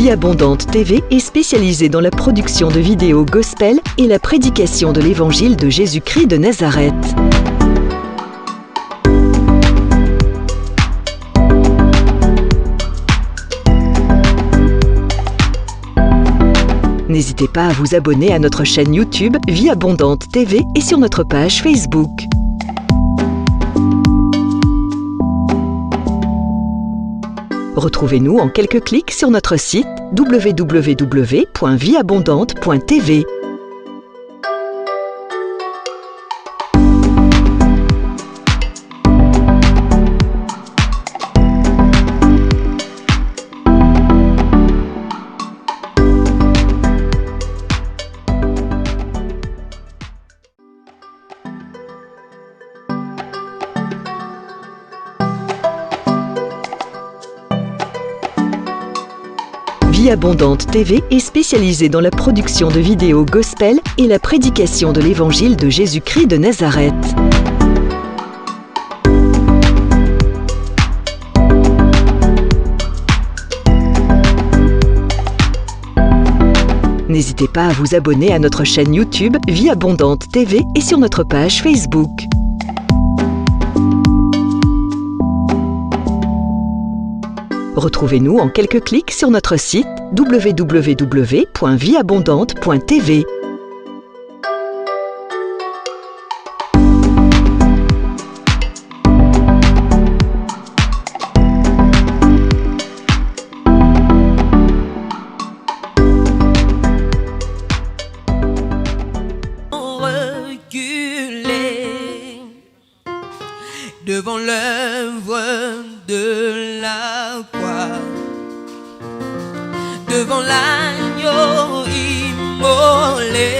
Vie Abondante TV est spécialisée dans la production de vidéos gospel et la prédication de l'évangile de Jésus-Christ de Nazareth. N'hésitez pas à vous abonner à notre chaîne YouTube Vie Abondante TV et sur notre page Facebook. Retrouvez-nous en quelques clics sur notre site www.vieabondante.tv. Vie Abondante TV est spécialisée dans la production de vidéos gospel et la prédication de l'évangile de Jésus-Christ de Nazareth. N'hésitez pas à vous abonner à notre chaîne YouTube Vie Abondante TV et sur notre page Facebook. Retrouvez-nous en quelques clics sur notre site www.vieabondante.tv. Devant l'œuvre de la croix, devant l'agneau immolé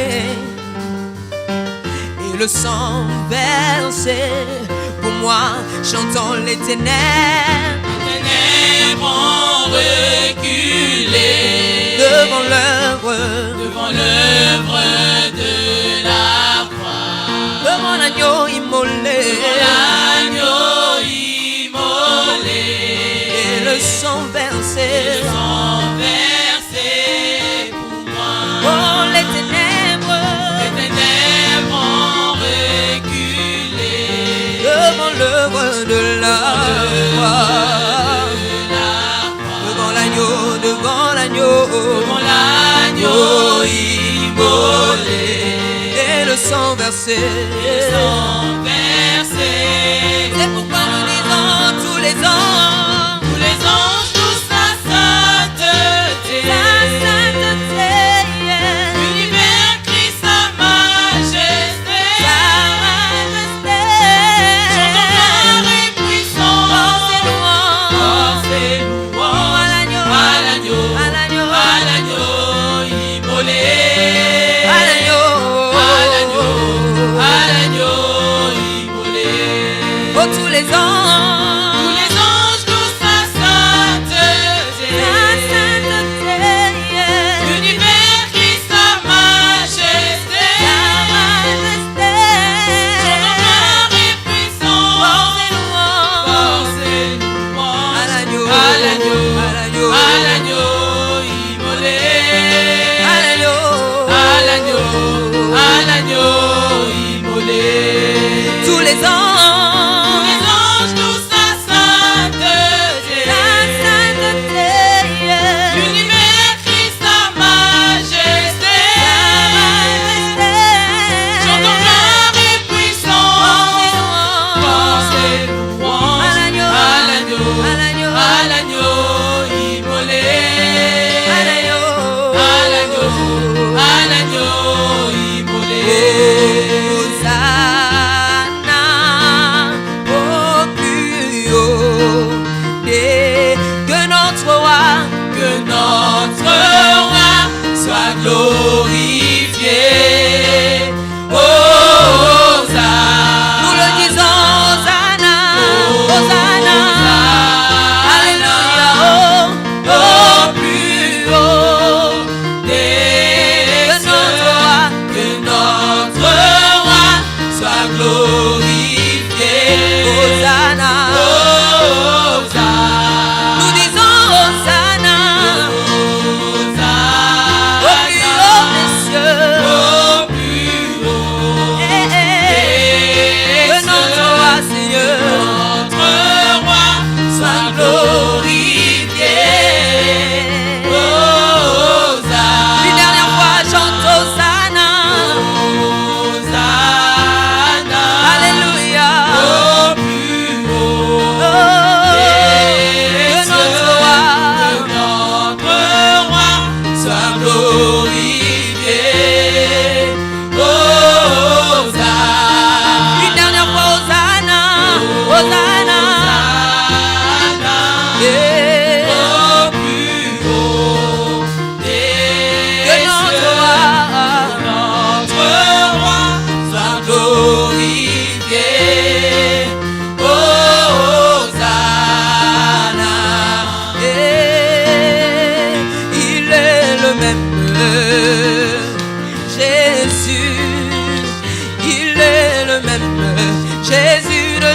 et le sang versé pour moi, chantant les ténèbres ont reculé devant l'œuvre de la croix, devant l'agneau immolé. Le sang versé pour moi. Oh, les ténèbres ont reculé devant l'œuvre de la croix, devant l'agneau immolé et le sang versé. C'est pourquoi nous disons tous les ans. Tous les anges tous sa sainteté, l'univers crie sa majesté, son gloire et puissance, force et louange à l'agneau immolé, à l'agneau immolé. Tous les anges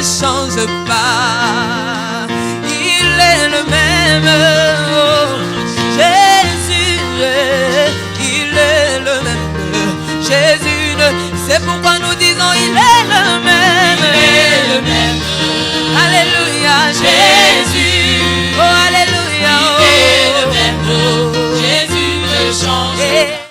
change pas. Il est le même. Oh, Jésus, il est le même. Jésus, c'est pourquoi nous disons il est le même. Il est le même. Alléluia, Jésus. Oh, alléluia. Il est le même. Jésus ne change pas.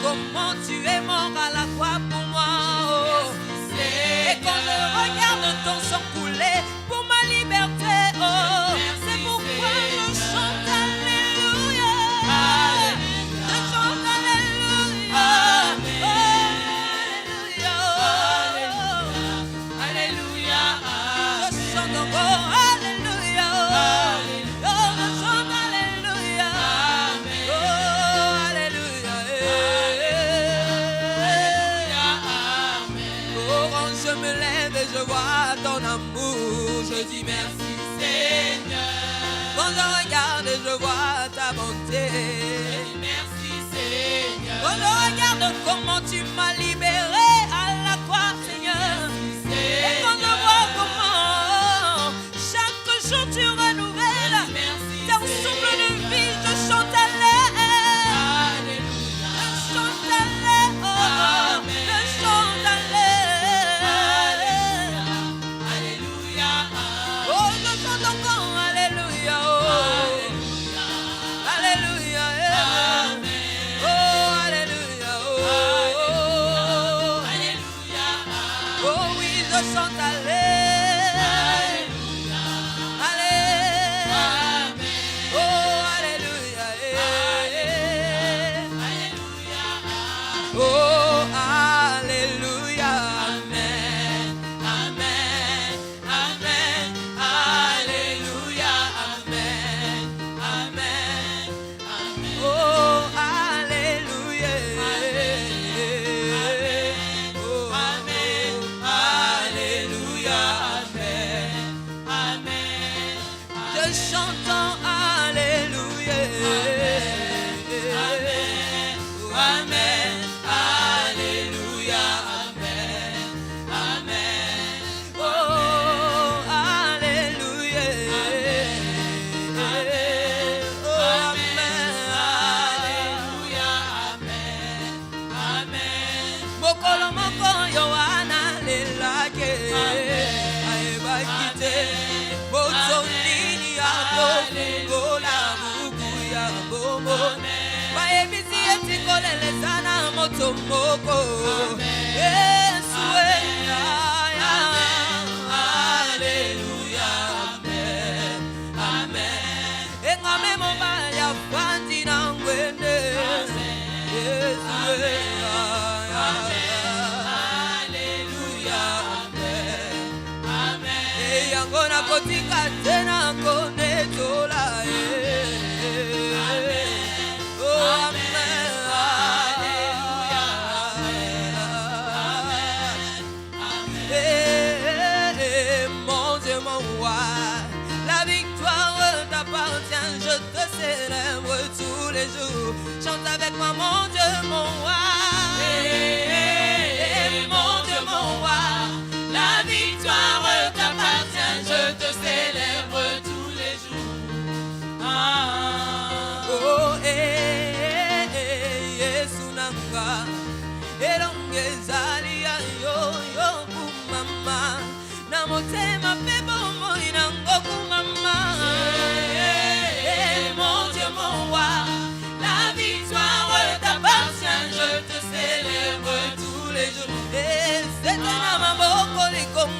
Comment tu es mort à la croix pour moi, oh. Et quand je regarde ton sang couler pour ma liberté, oh, c'est pourquoi je chante alléluia. Je chante alléluia. Oh, alléluia. Je chante encore alléluia. Oh, je chante alléluia. Oh, alléluia. Je me lève et je vois ton amour, je dis merci Seigneur. Quand je regarde et je vois ta bonté, je dis merci Seigneur. Quand je regarde comment tu m'as libéré à la croix Seigneur, et quand je vois comment chaque jour tu renouvelles ton souffle de vie, je chante alléluia. Je chante alléluia. Je chante alléluia. Chante avec moi mon Dieu, mon roi. Mon Dieu, mon roi. La victoire t'appartient, je te célèbre tous les jours. Oh, Yesunanga. Elongezali yo yo kumama. Namotema pebo moinango kumama. Mon Dieu, mon roi. Je te célèbre tous les jours. Et c'est un amaboko les Congo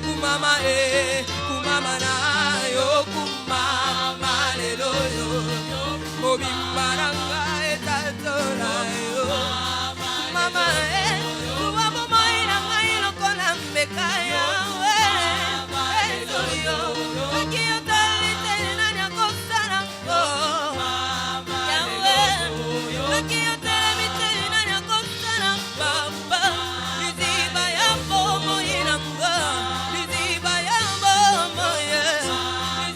kumama na yo kumama lelo yo mobimbaranga etatola yo kumama kuwamo moina ngailo kona mbekaya yo akiyo talite nani akosana yawe akiyo talite nani akosana baba liziba ya bomo inanga liziba ya bomo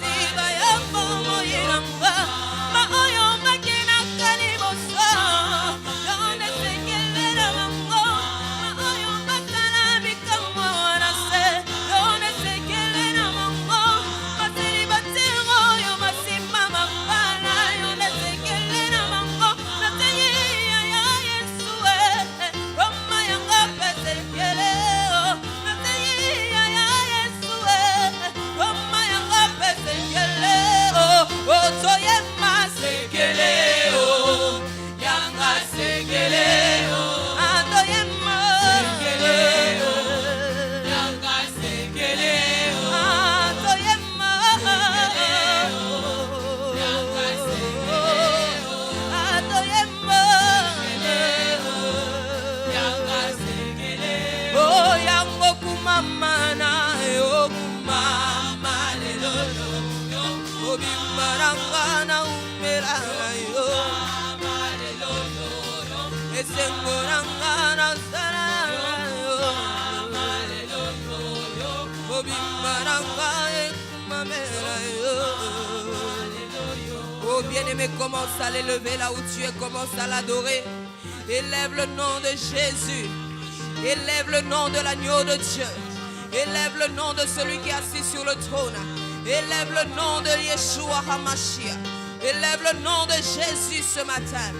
liziba ya bomo inanga ma oyo makina kanibosa yonde sekelera mango ma oyo makana bikamo nase yonde sekelera mango masiri batero yo masima mapana yonde sekelera mango natenye ya Yesu Roma yanga pesekeleo natenye ya Yesu Roma yanga pesekeleo otoye masekeleo yanga sekeleo atoye masekeleo yanga sekeleo atoye masekeleo yanga sekeleo atoye masekeleo yanga sekeleo oh yango kumama na yo kumama lelo yo obimbaranga na umera yo esengoranga na sara yo obimbaranga kumamera yo oh bien-aimé, commence à l'élever là où tu es, commence à l'adorer. Élève le nom de Jésus. Élève le nom de l'agneau de Dieu. Élève le nom de celui qui est assis sur le trône. Élève le nom de Yeshua HaMashiach. Élève le nom de Jésus ce matin.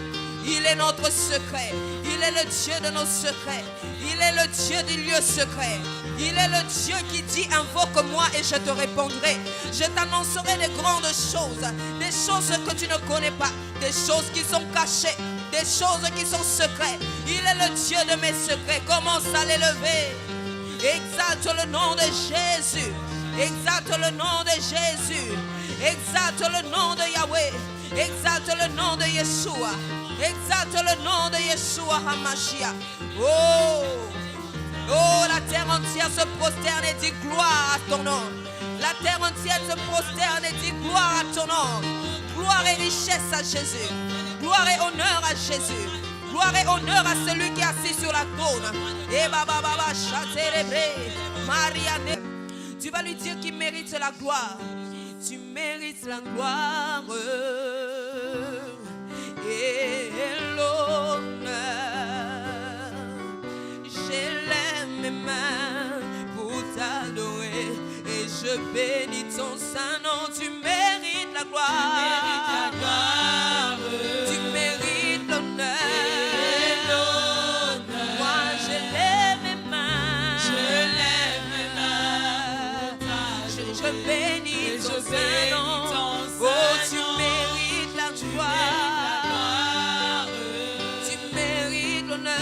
Il est notre secret. Il est le Dieu de nos secrets. Il est le Dieu du lieu secret. Il est le Dieu qui dit invoque-moi et je te répondrai. Je t'annoncerai des grandes choses. Des choses que tu ne connais pas. Des choses qui sont cachées. Des choses qui sont secrètes. Il est le Dieu de mes secrets. Commence à l'élever. Exalte le nom de Jésus. Exalte le nom de Jésus. Exalte le nom de Yahweh. Exalte le nom de Yeshua. Exalte le nom de Yeshua HaMashiach. Oh, la terre entière se prosterne et dit gloire à ton nom. La terre entière se prosterne et dit gloire à ton nom. Gloire et richesse à Jésus. Gloire et honneur à Jésus. Gloire et honneur à celui qui est assis sur la trône. Et baba chaterebre Marianne. Tu vas lui dire qu'il mérite la gloire. Tu mérites la gloire et l'honneur. J'élève mes mains pour t'adorer et je bénis ton saint nom. Tu mérites la gloire. Tu mérites l'honneur. Moi j'élève mes mains. Je bénis ton saint nom. Oh, tu mérites la gloire. Tu mérites l'honneur.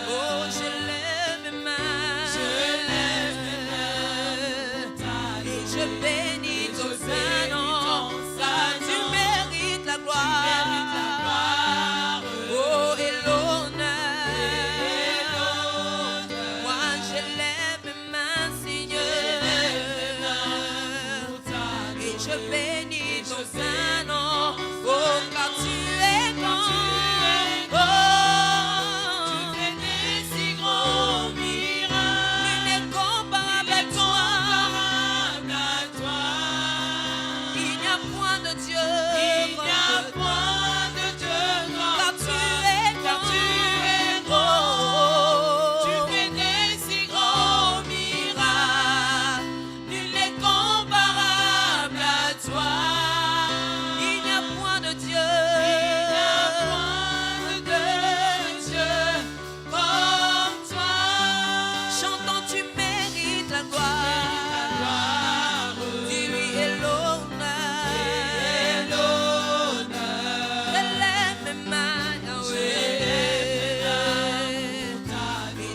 Oh, je lève mes mains. Et je bénis ton saint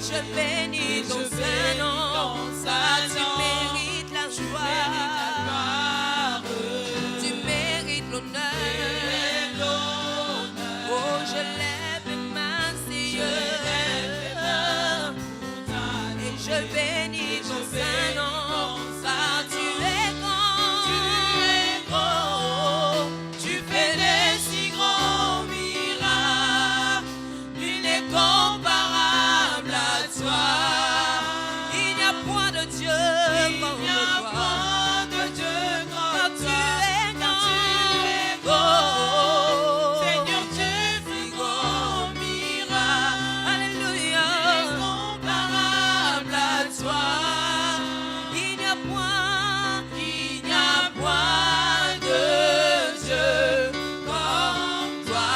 Je bénis ton Saint-Nom, car tu mérites la joie, tu mérites l'honneur. Oh, je lève mes mains, Seigneur, et je bénis ton Saint-Nom, car tu es grand, tu fais des si grands miracles, nul n'est comparable à toi. Il n'y a point de Dieu comme toi. Car tu es grand. Seigneur, tu fais grands miracles. Alléluia. Comparable à toi. Il n'y a point de Dieu comme toi.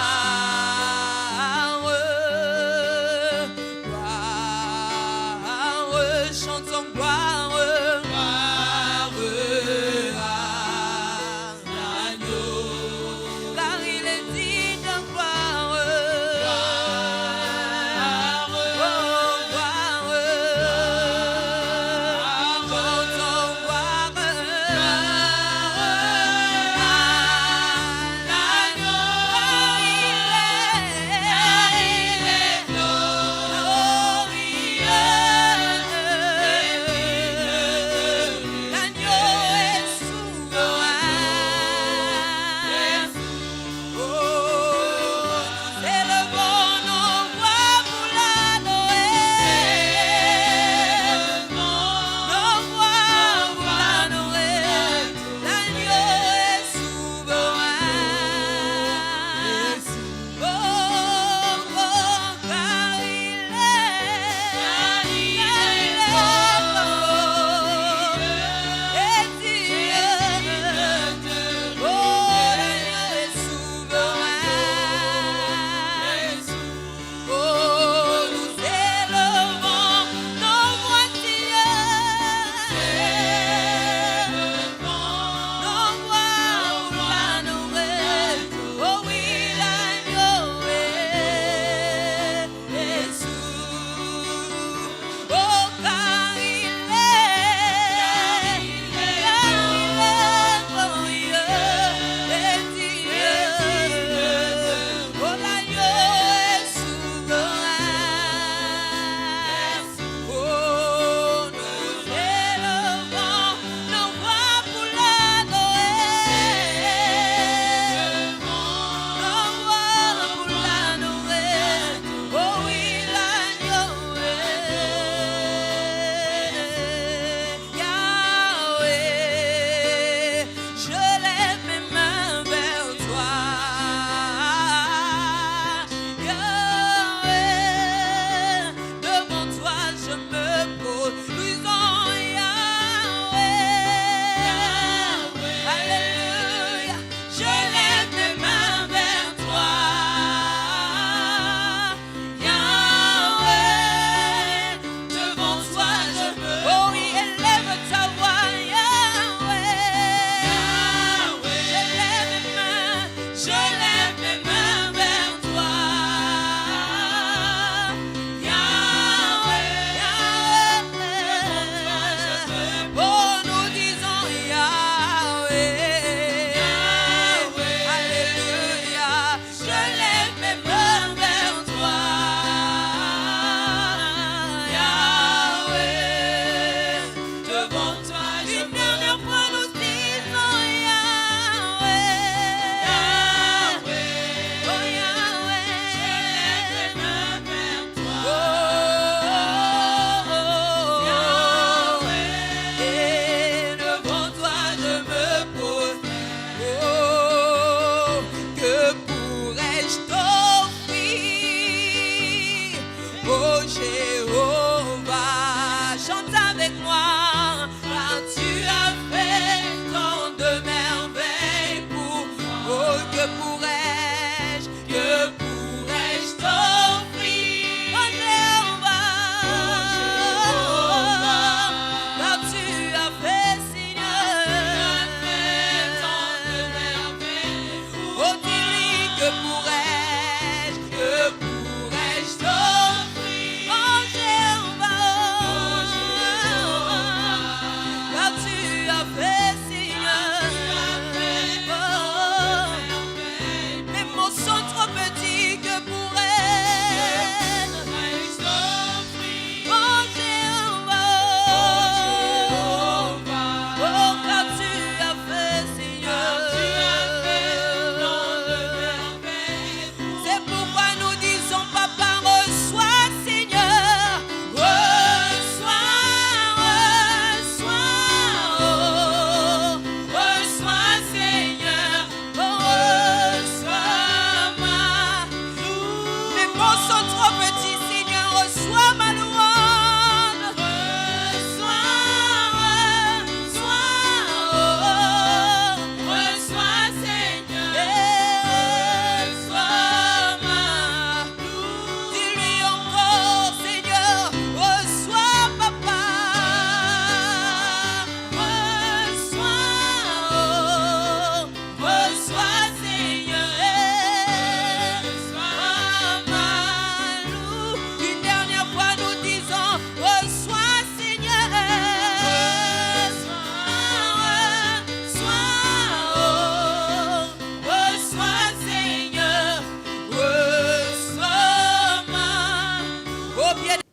Chantons gloire, à l'agneau, car il est digne de gloire, chantons gloire, à l'agneau, car il est glorieux.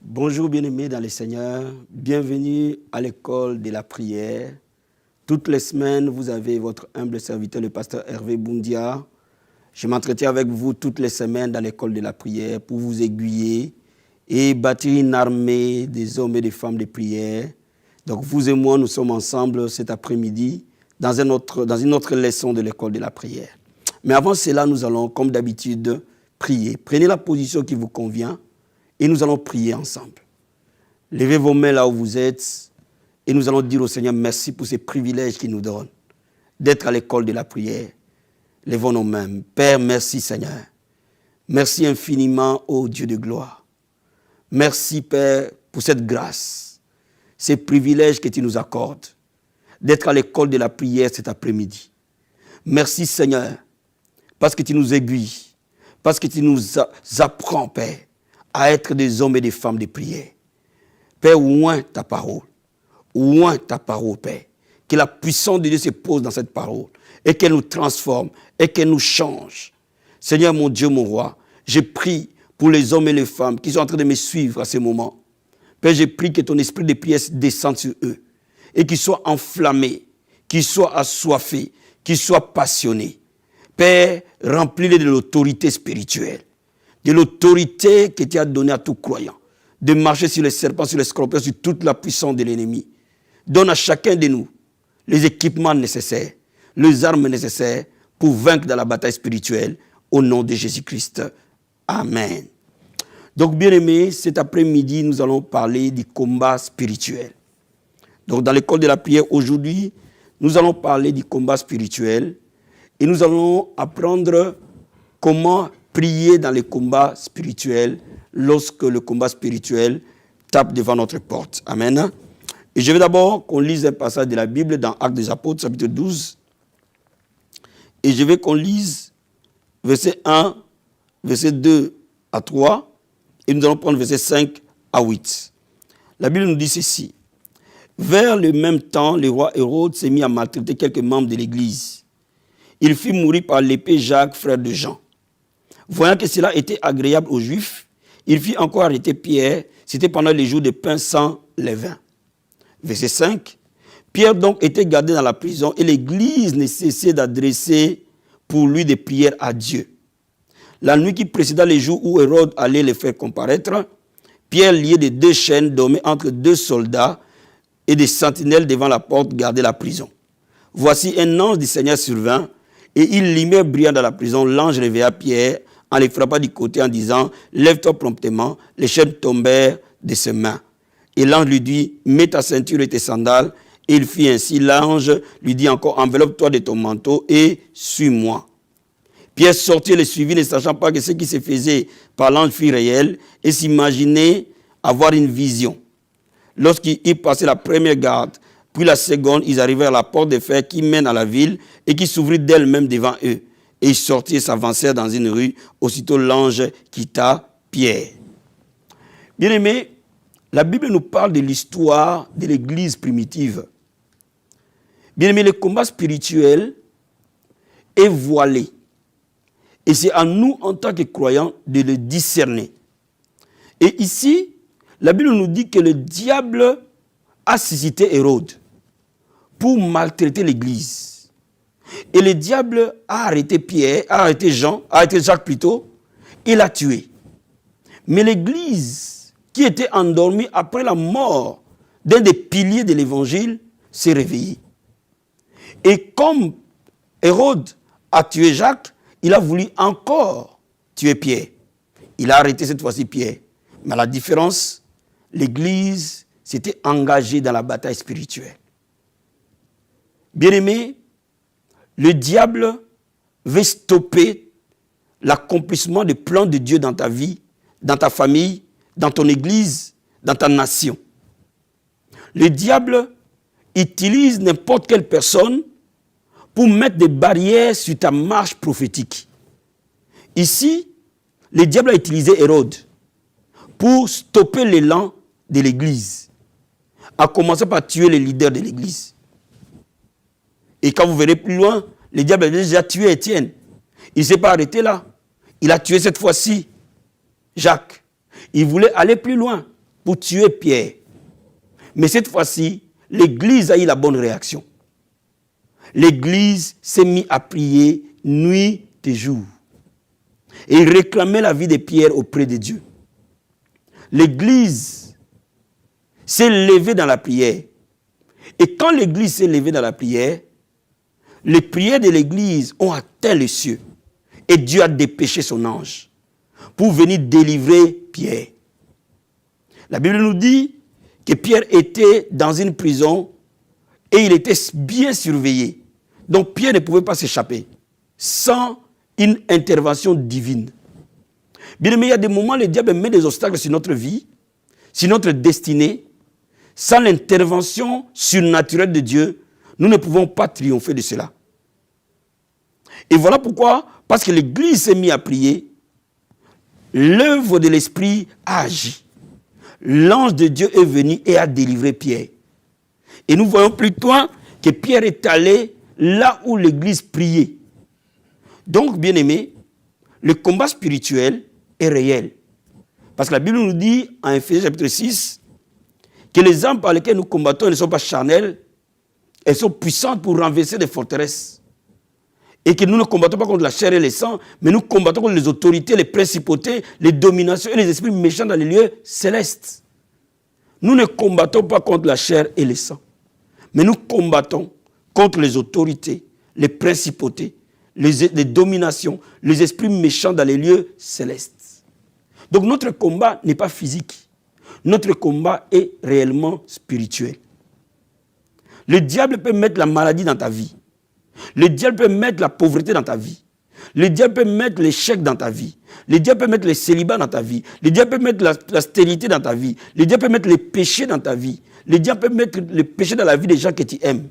Bonjour bien-aimés dans le Seigneur, bienvenue à l'école de la prière. Toutes les semaines, vous avez votre humble serviteur, le pasteur Hervé Boundia. Je m'entretiens avec vous toutes les semaines dans l'école de la prière pour vous aiguiller et bâtir une armée des hommes et des femmes de prière. Donc vous et moi, nous sommes ensemble cet après-midi dans une autre leçon de l'école de la prière. Mais avant cela, nous allons, comme d'habitude, prier. Prenez la position qui vous convient et nous allons prier ensemble. Levez vos mains là où vous êtes et nous allons dire au Seigneur merci pour ces privilèges qu'il nous donne d'être à l'école de la prière. Levons nos mains. Père, merci Seigneur. Merci infiniment, ô Dieu de gloire. Merci Père pour cette grâce, ces privilèges que tu nous accordes d'être à l'école de la prière cet après-midi. Merci Seigneur parce que tu nous aiguilles, parce que tu nous apprends Père à être des hommes et des femmes de prière. Père, oint ta parole, Père. Que la puissance de Dieu se pose dans cette parole et qu'elle nous transforme et qu'elle nous change. Seigneur mon Dieu, mon roi, je prie pour les hommes et les femmes qui sont en train de me suivre à ce moment. Père, je prie que ton esprit de prière descende sur eux et qu'ils soient enflammés, qu'ils soient assoiffés, qu'ils soient passionnés. Père, remplis-les de l'autorité spirituelle, de l'autorité que tu as donnée à tout croyant, de marcher sur les serpents, sur les scorpions, sur toute la puissance de l'ennemi. Donne à chacun de nous les équipements nécessaires, les armes nécessaires pour vaincre dans la bataille spirituelle au nom de Jésus-Christ. Amen. Donc, bien-aimés, cet après-midi, nous allons parler du combat spirituel. Donc, dans l'école de la prière, aujourd'hui, nous allons parler du combat spirituel et nous allons apprendre comment prier dans les combats spirituels lorsque le combat spirituel tape devant notre porte. Amen. Et je veux d'abord qu'on lise un passage de la Bible dans Actes des Apôtres, chapitre 12. Et je veux qu'on lise verset 1, verset 2 à 3. Et nous allons prendre verset 5 à 8. La Bible nous dit ceci. Vers le même temps, le roi Hérode s'est mis à maltraiter quelques membres de l'Église. Il fit mourir par l'épée Jacques, frère de Jean. Voyant que cela était agréable aux Juifs, il fit encore arrêter Pierre. C'était pendant les jours de pain sans levain. Verset 5. Pierre donc était gardé dans la prison et l'Église ne cessait d'adresser pour lui des prières à Dieu. La nuit qui précéda les jours où Hérode allait les faire comparaître, Pierre, lié de 2 chaînes, dormait entre 2 soldats et des sentinelles devant la porte gardaient la prison. Voici un ange du Seigneur survint et il lumière brillant dans la prison. L'ange réveilla Pierre en les frappant du côté en disant « Lève-toi promptement ». Les chaînes tombèrent de ses mains. Et l'ange lui dit « Mets ta ceinture et tes sandales ». Et il fit ainsi. L'ange lui dit encore « Enveloppe-toi de ton manteau et suis-moi ». Pierre sortit et le suivit, ne sachant pas que ce qui se faisait par l'ange fut réel et s'imaginait avoir une vision. Lorsqu'ils passaient la première garde, puis la seconde, ils arrivèrent à la porte de fer qui mène à la ville et qui s'ouvrit d'elle-même devant eux. Et ils sortirent et s'avancèrent dans une rue. Aussitôt l'ange quitta Pierre. Bien-aimés, la Bible nous parle de l'histoire de l'Église primitive. Bien-aimés, le combat spirituel est voilé. Et c'est à nous, en tant que croyants, de le discerner. Et ici, la Bible nous dit que le diable a suscité Hérode pour maltraiter l'Église. Et le diable a arrêté Pierre, a arrêté Jacques plutôt, et l'a tué. Mais l'Église, qui était endormie après la mort d'un des piliers de l'Évangile, s'est réveillée. Et comme Hérode a tué Jacques, il a voulu encore tuer Pierre. Il a arrêté cette fois-ci Pierre. Mais à la différence, l'Église s'était engagée dans la bataille spirituelle. Bien-aimé, le diable veut stopper l'accomplissement des plans de Dieu dans ta vie, dans ta famille, dans ton Église, dans ta nation. Le diable utilise n'importe quelle personne pour mettre des barrières sur ta marche prophétique. Ici, le diable a utilisé Hérode pour stopper l'élan de l'Église, à commencer par tuer les leaders de l'Église. Et quand vous verrez plus loin, le diable a déjà tué Étienne. Il ne s'est pas arrêté là. Il a tué cette fois-ci Jacques. Il voulait aller plus loin pour tuer Pierre. Mais cette fois-ci, l'Église a eu la bonne réaction. L'Église s'est mise à prier nuit et jour. Et il réclamait la vie de Pierre auprès de Dieu. L'Église s'est levée dans la prière. Et quand l'Église s'est levée dans la prière, les prières de l'Église ont atteint les cieux. Et Dieu a dépêché son ange pour venir délivrer Pierre. La Bible nous dit que Pierre était dans une prison et il était bien surveillé. Donc Pierre ne pouvait pas s'échapper sans une intervention divine. Bien aimé, il y a des moments où le diable met des obstacles sur notre vie, sur notre destinée. Sans l'intervention surnaturelle de Dieu, nous ne pouvons pas triompher de cela. Et voilà pourquoi, parce que l'Église s'est mise à prier, l'œuvre de l'Esprit a agi. L'ange de Dieu est venu et a délivré Pierre. Et nous voyons plutôt que Pierre est allé là où l'Église priait. Donc, bien aimé, le combat spirituel est réel. Parce que la Bible nous dit, en Ephésiens chapitre 6, que les armes par lesquelles nous combattons ne sont pas charnelles, elles sont puissantes pour renverser des forteresses. Et que nous ne combattons pas contre la chair et le sang, mais nous combattons contre les autorités, les principautés, les dominations et les esprits méchants dans les lieux célestes. Nous ne combattons pas contre la chair et le sang, mais nous combattons contre les autorités, les principautés, les dominations, les esprits méchants dans les lieux célestes. Donc notre combat n'est pas physique. Notre combat est réellement spirituel. Le diable peut mettre la maladie dans ta vie. Le diable peut mettre la pauvreté dans ta vie. Le diable peut mettre l'échec dans ta vie. Le diable peut mettre le célibat dans ta vie. Le diable peut mettre la stérilité dans ta vie. Le diable peut mettre les péchés dans ta vie. Le diable peut mettre les péchés dans la vie des gens que tu aimes.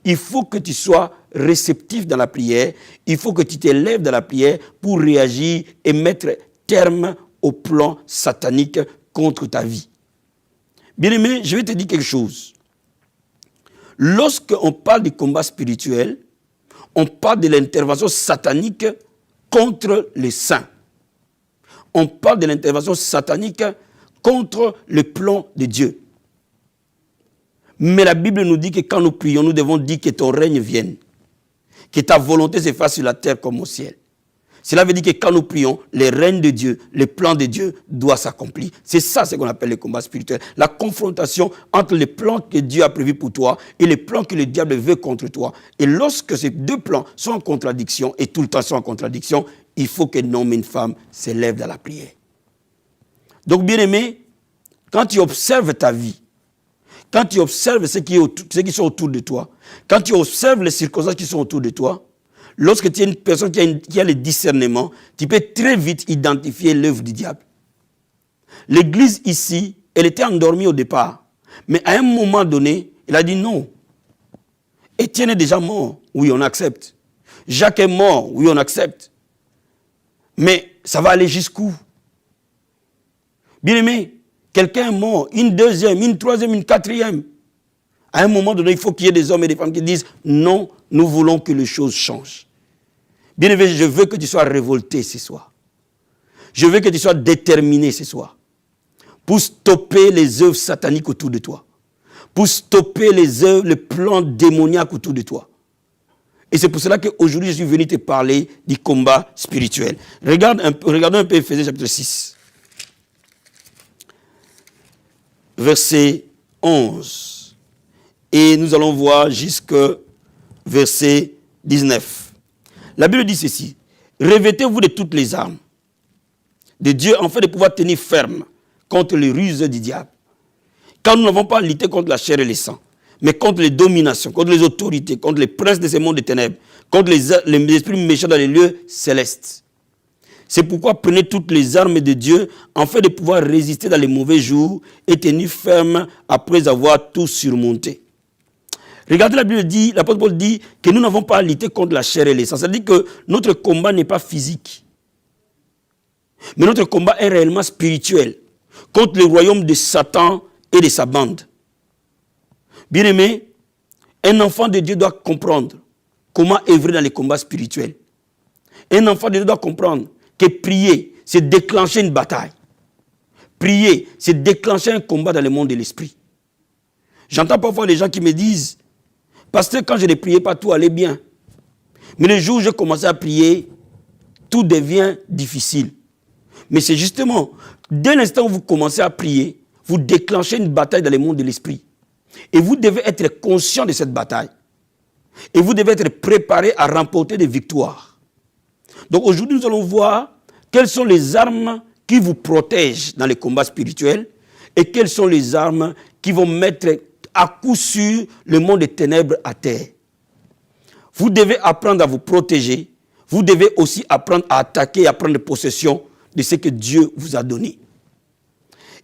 Il faut que tu sois réceptif dans la prière. Il faut que tu t'élèves dans la prière pour réagir et mettre terme au plan satanique contre ta vie. Bien-aimé, je vais te dire quelque chose. Lorsqu'on parle du combat spirituel, on parle de l'intervention satanique contre les saints. On parle de l'intervention satanique contre le plan de Dieu. Mais la Bible nous dit que quand nous prions, nous devons dire que ton règne vienne, que ta volonté se fasse sur la terre comme au ciel. Cela veut dire que quand nous prions, le règne de Dieu, le plan de Dieu doit s'accomplir. C'est ça ce qu'on appelle le combat spirituel. La confrontation entre les plans que Dieu a prévus pour toi et les plans que le diable veut contre toi. Et lorsque ces deux plans sont en contradiction, et tout le temps sont en contradiction, il faut qu'un homme et une femme s'élèvent dans la prière. Donc, bien aimé, quand tu observes ta vie, quand tu observes ceux qui sont autour de toi, quand tu observes les circonstances qui sont autour de toi, lorsque tu es une personne qui a le discernement, tu peux très vite identifier l'œuvre du diable. L'église ici, elle était endormie au départ. Mais à un moment donné, elle a dit non. Étienne est déjà mort. Oui, on accepte. Jacques est mort. Oui, on accepte. Mais ça va aller jusqu'où? Bien aimé, quelqu'un est mort. Une deuxième, une troisième, une quatrième. À un moment donné, il faut qu'il y ait des hommes et des femmes qui disent non, nous voulons que les choses changent. Bien aimé, je veux que tu sois révolté ce soir. Je veux que tu sois déterminé ce soir pour stopper les œuvres sataniques autour de toi, pour stopper les plans démoniaques autour de toi. Et c'est pour cela qu'aujourd'hui, je suis venu te parler du combat spirituel. Regardons un peu Ephésiens chapitre 6, verset 11. Et nous allons voir jusqu'au verset 19. La Bible dit ceci: revêtez-vous de toutes les armes de Dieu afin de pouvoir tenir ferme contre les ruses du diable. Car nous n'avons pas à lutter contre la chair et le sang, mais contre les dominations, contre les autorités, contre les princes de ce monde de ténèbres, contre les esprits méchants dans les lieux célestes. C'est pourquoi prenez toutes les armes de Dieu afin de pouvoir résister dans les mauvais jours et tenir ferme après avoir tout surmonté. Regardez, la Bible dit, l'apôtre Paul dit que nous n'avons pas à lutter contre la chair et le sang. C'est-à-dire que notre combat n'est pas physique. Mais notre combat est réellement spirituel. Contre le royaume de Satan et de sa bande. Bien aimé, un enfant de Dieu doit comprendre comment œuvrer dans les combats spirituels. Un enfant de Dieu doit comprendre que prier, c'est déclencher une bataille. prier, c'est déclencher un combat dans le monde de l'esprit. J'entends parfois des gens qui me disent, pasteur, quand je ne priais pas, tout allait bien. Mais le jour où j'ai commencé à prier, tout devient difficile. Mais c'est justement, dès l'instant où vous commencez à prier, vous déclenchez une bataille dans le monde de l'esprit. Et vous devez être conscient de cette bataille. Et vous devez être préparé à remporter des victoires. Donc aujourd'hui, nous allons voir quelles sont les armes qui vous protègent dans les combats spirituels et quelles sont les armes qui vont mettre à coup sûr le monde des ténèbres à terre. Vous devez apprendre à vous protéger. Vous devez aussi apprendre à attaquer et à prendre possession de ce que Dieu vous a donné.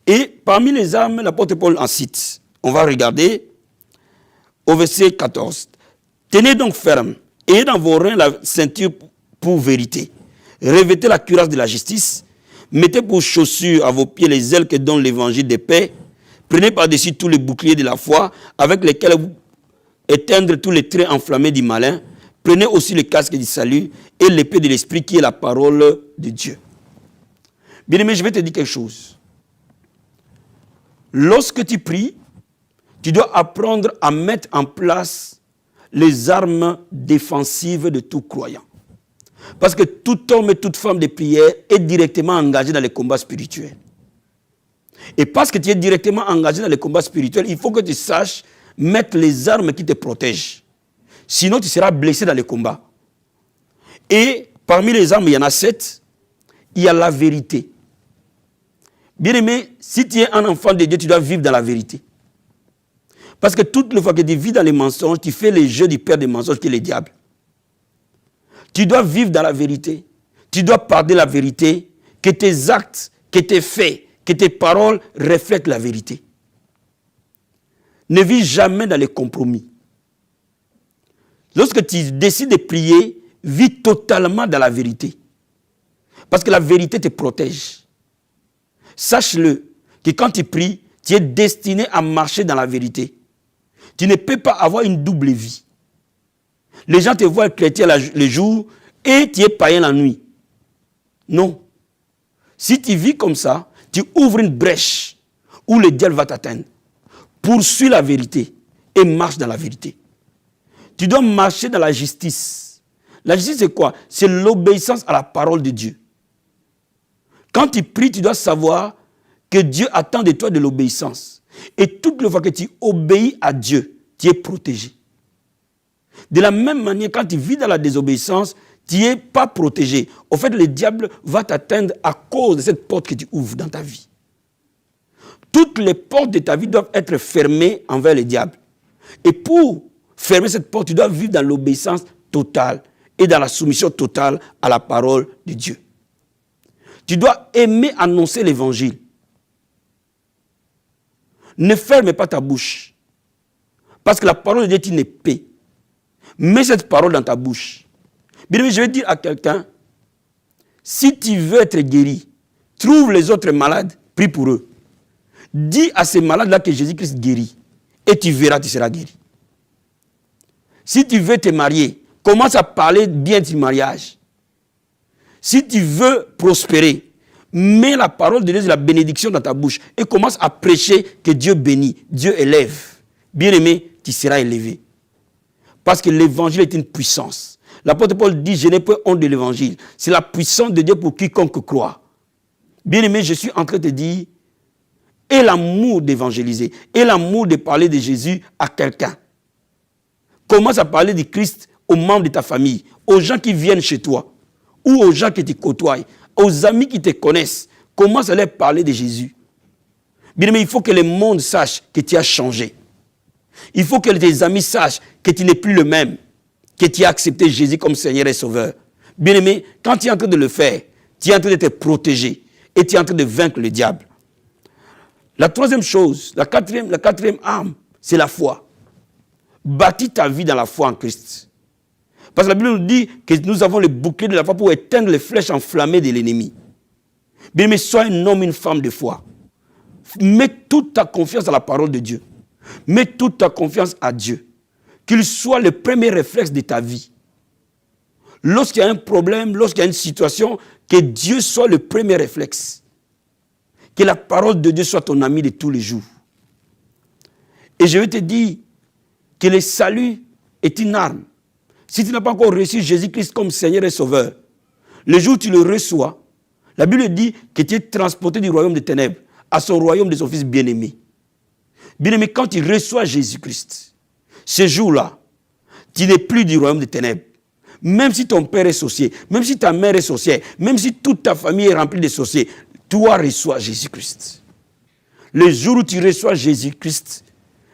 Et parmi les armes, l'apôtre Paul en cite. On va regarder au verset 14. Tenez donc ferme, ayez dans vos reins la ceinture pour vérité. Revêtez la cuirasse de la justice. Mettez pour chaussures à vos pieds les ailes que donne l'évangile de paix. Prenez par-dessus tous les boucliers de la foi avec lesquels vous éteindre tous les traits enflammés du malin. Prenez aussi le casque du salut et l'épée de l'esprit qui est la parole de Dieu. Bien-aimé, je vais te dire quelque chose. Lorsque tu pries, tu dois apprendre à mettre en place les armes défensives de tout croyant. Parce que tout homme et toute femme de prière est directement engagé dans les combats spirituels. Et parce que tu es directement engagé dans les combats spirituels, il faut que tu saches mettre les armes qui te protègent. Sinon, tu seras blessé dans les combats. Et parmi les armes, il y en a 7. Il y a la vérité. Bien aimé, si tu es un enfant de Dieu, tu dois vivre dans la vérité. Parce que toutes les fois que tu vis dans les mensonges, tu fais les jeux du père des mensonges qui est le diable. Tu dois vivre dans la vérité. Tu dois parler la vérité, que tes actes, que tes faits, que tes paroles reflètent la vérité. Ne vis jamais dans les compromis. Lorsque tu décides de prier, vis totalement dans la vérité. Parce que la vérité te protège. Sache-le, que quand tu pries, tu es destiné à marcher dans la vérité. Tu ne peux pas avoir une double vie. Les gens te voient chrétien le jour et tu es païen la nuit. Non. Si tu vis comme ça, tu ouvres une brèche où le diable va t'atteindre. Poursuis la vérité et marche dans la vérité. Tu dois marcher dans la justice. La justice, c'est quoi? C'est l'obéissance à la parole de Dieu. Quand tu pries, tu dois savoir que Dieu attend de toi de l'obéissance. Et toutes les fois que tu obéis à Dieu, tu es protégé. De la même manière, quand tu vis dans la désobéissance, tu n'es pas protégé. Au fait, le diable va t'atteindre à cause de cette porte que tu ouvres dans ta vie. Toutes les portes de ta vie doivent être fermées envers le diable. Et pour fermer cette porte, tu dois vivre dans l'obéissance totale et dans la soumission totale à la parole de Dieu. Tu dois aimer annoncer l'évangile. Ne ferme pas ta bouche. Parce que la parole de Dieu est une épée. Mets cette parole dans ta bouche. Bien, je vais dire à quelqu'un, si tu veux être guéri, trouve les autres malades, prie pour eux. Dis à ces malades-là que Jésus-Christ guérit. Et tu verras, tu seras guéri. Si tu veux te marier, commence à parler bien du mariage. Si tu veux prospérer, mets la parole de Dieu, la bénédiction dans ta bouche et commence à prêcher que Dieu bénit, Dieu élève. Bien aimé, tu seras élevé. Parce que l'évangile est une puissance. L'apôtre Paul dit, je n'ai pas honte de l'évangile. C'est la puissance de Dieu pour quiconque croit. Bien aimé, je suis en train de te dire, aie l'amour d'évangéliser, aie l'amour de parler de Jésus à quelqu'un. Commence à parler du Christ aux membres de ta famille, aux gens qui viennent chez toi, ou aux gens que tu côtoies, aux amis qui te connaissent. Commence à leur parler de Jésus. Bien aimé, il faut que le monde sache que tu as changé. Il faut que tes amis sachent que tu n'es plus le même, que tu as accepté Jésus comme Seigneur et Sauveur. Bien aimé, quand tu es en train de le faire, tu es en train de te protéger et tu es en train de vaincre le diable. La troisième chose, la quatrième arme, c'est la foi. Bâtis ta vie dans la foi en Christ. Parce que la Bible nous dit que nous avons le bouclier de la foi pour éteindre les flèches enflammées de l'ennemi. Bien aimé, sois un homme, une femme de foi. Mets toute ta confiance à la parole de Dieu. Mets toute ta confiance à Dieu. Qu'il soit le premier réflexe de ta vie. Lorsqu'il y a un problème, lorsqu'il y a une situation, que Dieu soit le premier réflexe. que la parole de Dieu soit ton ami de tous les jours. Et je vais te dire que le salut est une arme. Si tu n'as pas encore reçu Jésus-Christ comme Seigneur et Sauveur, le jour où tu le reçois, la Bible dit que tu es transporté du royaume des ténèbres à son royaume de son Fils bien-aimé. Bien-aimé, quand tu reçois Jésus-Christ, ce jour-là, tu n'es plus du royaume des ténèbres. Même si ton père est sorcier, même si ta mère est sorcière, même si toute ta famille est remplie de sorciers, toi reçois Jésus-Christ. Le jour où tu reçois Jésus-Christ,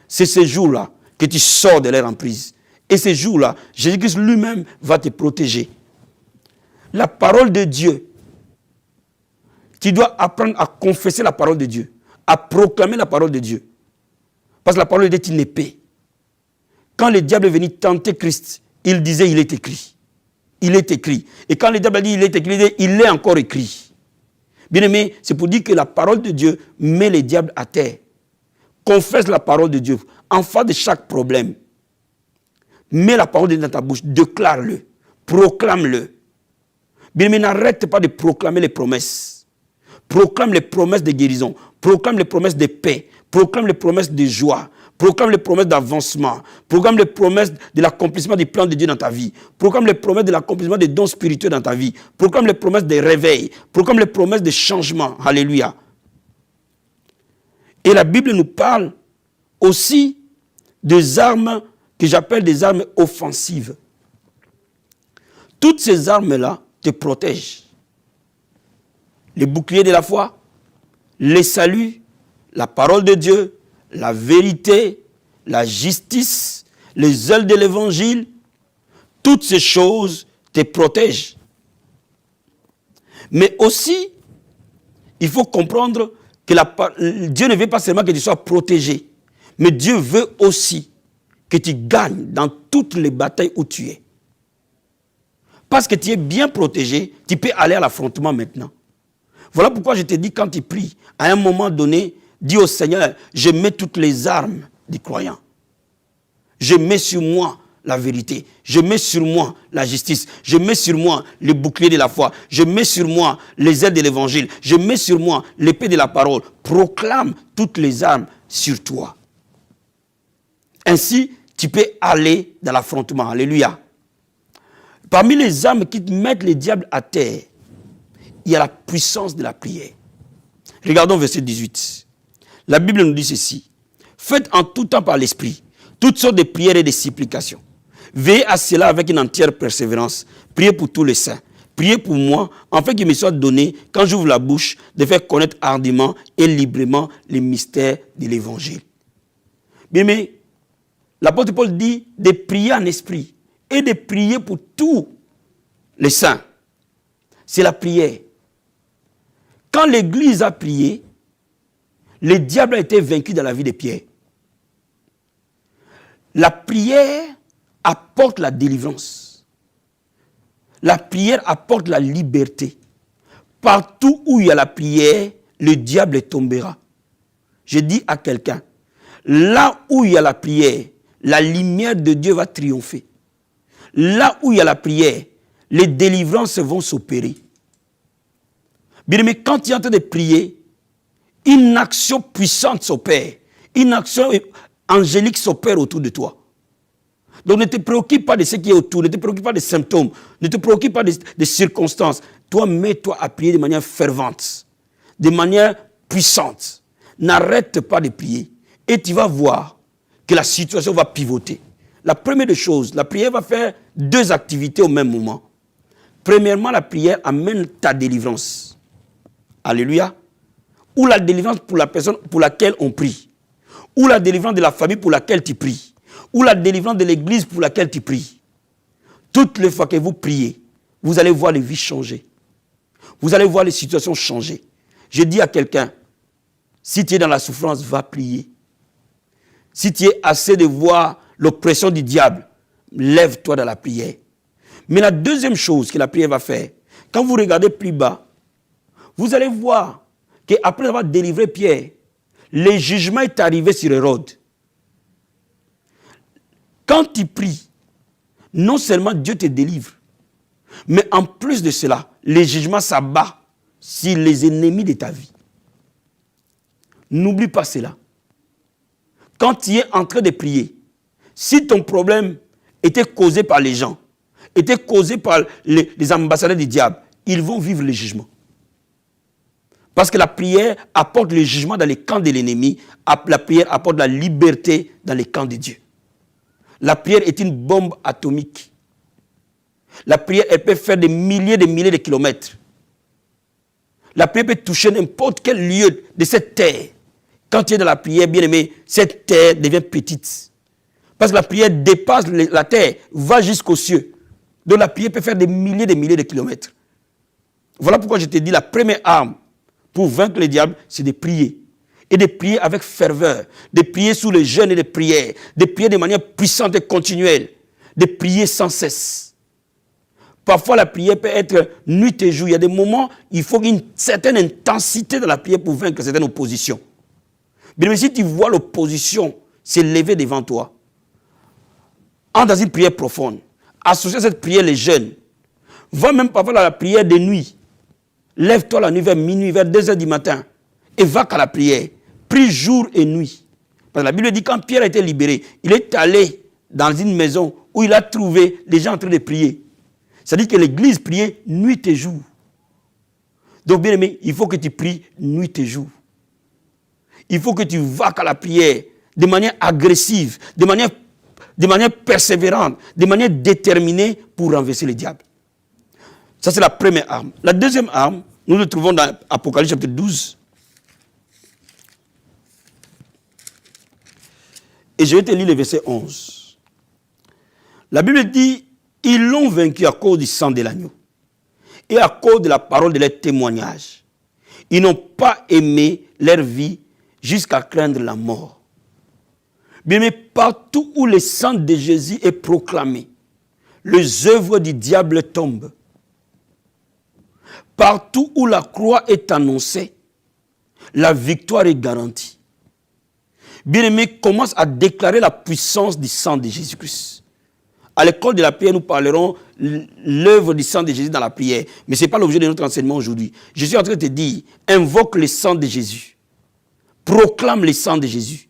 c'est ce jour-là que tu sors de leur emprise. Et ce jour-là, Jésus-Christ lui-même va te protéger. La parole de Dieu, tu dois apprendre à confesser la parole de Dieu, à proclamer la parole de Dieu. Parce que la parole de Dieu est une épée. Quand le diable est venu tenter Christ, il disait, il est écrit. Il est écrit. Et quand le diable a dit, il est écrit, il est encore écrit. Bien aimé, c'est pour dire que la parole de Dieu met les diables à terre. Confesse la parole de Dieu en face de chaque problème. Mets la parole de Dieu dans ta bouche, déclare-le, proclame-le. Bien aimé, n'arrête pas de proclamer les promesses. Proclame les promesses de guérison, proclame les promesses de paix, proclame les promesses de joie, proclame les promesses d'avancement, proclame les promesses de l'accomplissement du plan de Dieu dans ta vie, proclame les promesses de l'accomplissement des dons spirituels dans ta vie, proclame les promesses des réveils, proclame les promesses de changement. Alléluia. Et la Bible nous parle aussi des armes que j'appelle des armes offensives. Toutes ces armes-là te protègent. Les boucliers de la foi, les saluts, la parole de Dieu, la vérité, la justice, les ailes de l'évangile, toutes ces choses te protègent. Mais aussi, il faut comprendre que Dieu ne veut pas seulement que tu sois protégé, mais Dieu veut aussi que tu gagnes dans toutes les batailles où tu es. Parce que tu es bien protégé, tu peux aller à l'affrontement maintenant. Voilà pourquoi je te dis, quand tu pries, à un moment donné, dis au Seigneur, je mets toutes les armes du croyant. Je mets sur moi la vérité. Je mets sur moi la justice. Je mets sur moi le bouclier de la foi. Je mets sur moi les ailes de l'évangile. Je mets sur moi l'épée de la parole. Proclame toutes les armes sur toi. Ainsi, tu peux aller dans l'affrontement. Alléluia. Parmi les armes qui mettent les diables à terre, il y a la puissance de la prière. Regardons verset 18. La Bible nous dit ceci. Faites en tout temps par l'esprit toutes sortes de prières et de supplications. Veillez à cela avec une entière persévérance. Priez pour tous les saints. Priez pour moi, afin qu'il me soit donné, quand j'ouvre la bouche, de faire connaître hardiment et librement les mystères de l'évangile. Bien, mais l'apôtre Paul dit de prier en esprit et de prier pour tous les saints. C'est la prière. Quand l'Église a prié, le diable a été vaincu dans la vie de Pierre. La prière apporte la délivrance. La prière apporte la liberté. Partout où il y a la prière, le diable tombera. Je dis à quelqu'un, là où il y a la prière, la lumière de Dieu va triompher. Là où il y a la prière, les délivrances vont s'opérer. Bien aimé, quand tu es en train de prier, une action puissante s'opère. Une action angélique s'opère autour de toi. Donc ne te préoccupe pas de ce qui est autour, ne te préoccupe pas des symptômes, ne te préoccupe pas des circonstances. Toi, mets-toi à prier de manière fervente, de manière puissante. N'arrête pas de prier. Et tu vas voir que la situation va pivoter. La première des choses, la prière va faire deux activités au même moment. Premièrement, la prière amène ta délivrance. Alléluia. Ou la délivrance pour la personne pour laquelle on prie. Ou la délivrance de la famille pour laquelle tu pries. Ou la délivrance de l'église pour laquelle tu pries. Toutes les fois que vous priez, vous allez voir les vies changer. Vous allez voir les situations changer. Je dis à quelqu'un, si tu es dans la souffrance, va prier. Si tu es assez de voir l'oppression du diable, lève-toi dans la prière. Mais la deuxième chose que la prière va faire, quand vous regardez plus bas, vous allez voir qu'après avoir délivré Pierre, le jugement est arrivé sur Hérode. Quand tu pries, non seulement Dieu te délivre, mais en plus de cela, le jugement s'abat sur les ennemis de ta vie. N'oublie pas cela. Quand tu es en train de prier, si ton problème était causé par les gens, était causé par les ambassadeurs du diable, ils vont vivre le jugement. Parce que la prière apporte le jugement dans les camps de l'ennemi, la prière apporte la liberté dans les camps de Dieu. La prière est une bombe atomique. La prière, elle peut faire des milliers de kilomètres. La prière peut toucher n'importe quel lieu de cette terre. Quand tu es dans la prière, bien aimé, cette terre devient petite. Parce que la prière dépasse la terre, va jusqu'aux cieux. Donc la prière peut faire des milliers de kilomètres. Voilà pourquoi je te dis, la première arme pour vaincre le diable, c'est de prier. Et de prier avec ferveur. De prier sous le jeûne et de prière. De prier de manière puissante et continuelle. De prier sans cesse. Parfois, la prière peut être nuit et jour. Il y a des moments, il faut une certaine intensité dans la prière pour vaincre certaines oppositions. Mais si tu vois l'opposition s'élever devant toi, entre dans une prière profonde, associe à cette prière les jeûnes, va même parfois dans la prière de nuit. Lève-toi la nuit vers minuit, vers 2 heures du matin, et va qu'à la prière. Prie jour et nuit. Parce que la Bible dit quand Pierre a été libéré, il est allé dans une maison où il a trouvé les gens en train de prier. C'est-à-dire que l'église priait nuit et jour. Donc bien aimé, il faut que tu pries nuit et jour. Il faut que tu vas qu'à la prière de manière agressive, de manière persévérante, de manière déterminée pour renverser le diable. Ça, c'est la première arme. La deuxième arme, nous le trouvons dans Apocalypse chapitre 12. Et je vais te lire le verset 11. La Bible dit, ils l'ont vaincu à cause du sang de l'agneau et à cause de la parole de leur témoignage. Ils n'ont pas aimé leur vie jusqu'à craindre la mort. Bien, mais partout où le sang de Jésus est proclamé, les œuvres du diable tombent. Partout où la croix est annoncée, la victoire est garantie. Bien-aimés, commence à déclarer la puissance du sang de Jésus-Christ. À l'école de la prière, nous parlerons l'œuvre du sang de Jésus dans la prière. Mais ce n'est pas l'objet de notre enseignement aujourd'hui. Je suis en train de te dire, invoque le sang de Jésus. Proclame le sang de Jésus.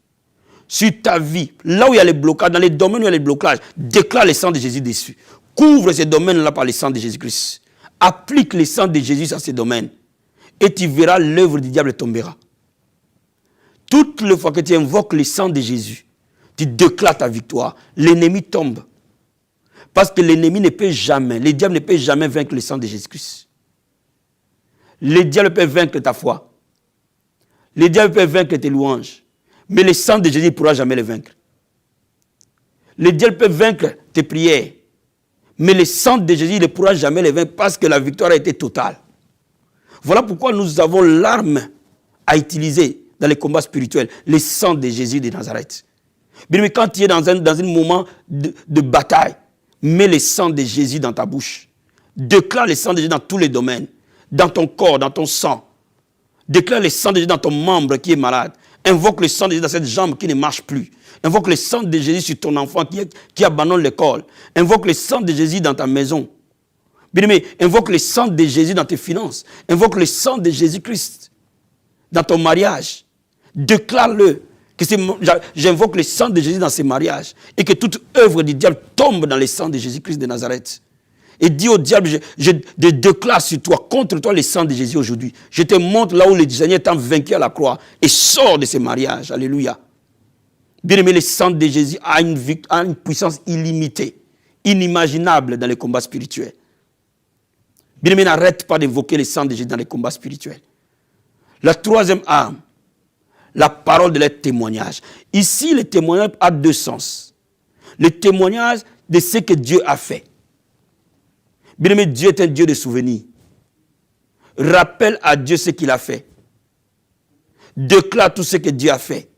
Sur ta vie, là où il y a les blocages, dans les domaines où il y a les blocages, déclare le sang de Jésus dessus. Couvre ces domaines-là par le sang de Jésus-Christ. Applique le sang de Jésus à ces domaines. Et tu verras l'œuvre du diable tombera. Toutes les fois que tu invoques le sang de Jésus, tu déclares ta victoire. L'ennemi tombe. Parce que l'ennemi ne peut jamais, le diable ne peut jamais vaincre le sang de Jésus-Christ. Le diable peut vaincre ta foi. Le diable peut vaincre tes louanges. Mais le sang de Jésus ne pourra jamais le vaincre. Le diable peut vaincre tes prières. Mais le sang de Jésus ne pourra jamais les vaincre parce que la victoire a été totale. Voilà pourquoi nous avons l'arme à utiliser dans les combats spirituels, le sang de Jésus de Nazareth. Mais quand tu es dans un moment de bataille, mets le sang de Jésus dans ta bouche. Déclare le sang de Jésus dans tous les domaines, dans ton corps, dans ton sang. Déclare le sang de Jésus dans ton membre qui est malade. Invoque le sang de Jésus dans cette jambe qui ne marche plus. Invoque le sang de Jésus sur ton enfant qui abandonne l'école. Invoque le sang de Jésus dans ta maison. Bien-aimé, invoque le sang de Jésus dans tes finances. Invoque le sang de Jésus-Christ dans ton mariage. Déclare-le que j'invoque le sang de Jésus dans ces mariages et que toute œuvre du diable tombe dans le sang de Jésus-Christ de Nazareth. Et dis au diable, je déclare sur toi, contre toi, le sang de Jésus aujourd'hui. Je te montre là où le Seigneur t'a vaincu à la croix et sors de ces mariages. Alléluia. Bien-aimé, le sang de Jésus a une puissance illimitée, inimaginable dans les combats spirituels. Bien-aimé, n'arrête pas d'évoquer le sang de Jésus dans les combats spirituels. La troisième arme, la parole de leur témoignage. Ici, le témoignage a deux sens. Le témoignage de ce que Dieu a fait. Bien-aimé, Dieu est un Dieu de souvenirs. Rappelle à Dieu ce qu'il a fait. Déclare tout ce que Dieu a fait.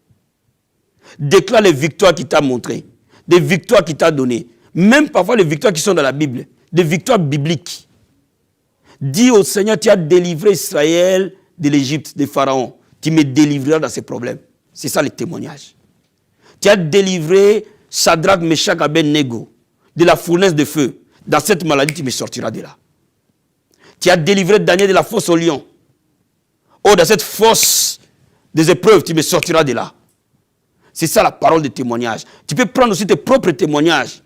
Déclare les victoires qu'il t'a montrées, des victoires qu'il t'a données, même parfois les victoires qui sont dans la Bible, des victoires bibliques. Dis au Seigneur, tu as délivré Israël de l'Égypte, des pharaons. Tu me délivreras dans ces problèmes. C'est ça le témoignage. Tu as délivré Shadrach, Meshach, Abednego de la fournaise de feu. Dans cette maladie, tu me sortiras de là. Tu as délivré Daniel de la fosse au lion. Oh, dans cette fosse des épreuves, tu me sortiras de là. C'est ça la parole de témoignage. Tu peux prendre aussi tes propres témoignages.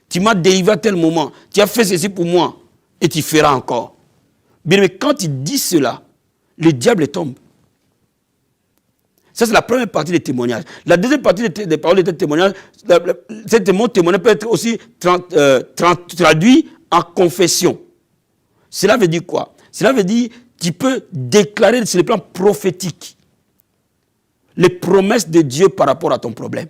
Tu m'as délivré à tel moment, tu as fait ceci pour moi, et tu feras encore. Bien, mais quand tu dis cela, le diable tombe. Ça, c'est la première partie des témoignages. La deuxième partie des paroles de témoignage, mon témoignage peut être aussi traduit en confession. Cela veut dire quoi? Cela veut dire tu peux déclarer sur le plan prophétique les promesses de Dieu par rapport à ton problème.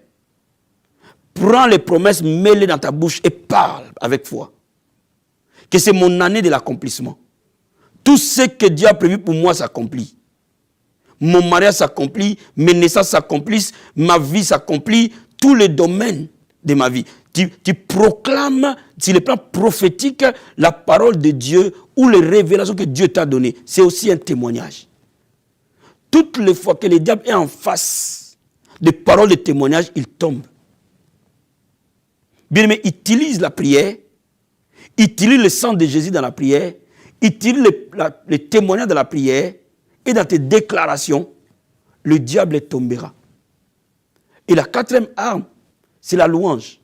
Prends les promesses, mets-les dans ta bouche et parle avec foi. Que c'est mon année de l'accomplissement. Tout ce que Dieu a prévu pour moi s'accomplit. Mon mariage s'accomplit, mes naissances s'accomplissent, ma vie s'accomplit, tous les domaines de ma vie. Tu proclames, sur le plan prophétique, la parole de Dieu ou les révélations que Dieu t'a données. C'est aussi un témoignage. Toutes les fois que le diable est en face des paroles de témoignage, il tombe. Bien aimé, utilise la prière, utilise le sang de Jésus dans la prière, utilise les témoignages de la prière, et dans tes déclarations, le diable tombera. Et la quatrième arme, c'est la louange.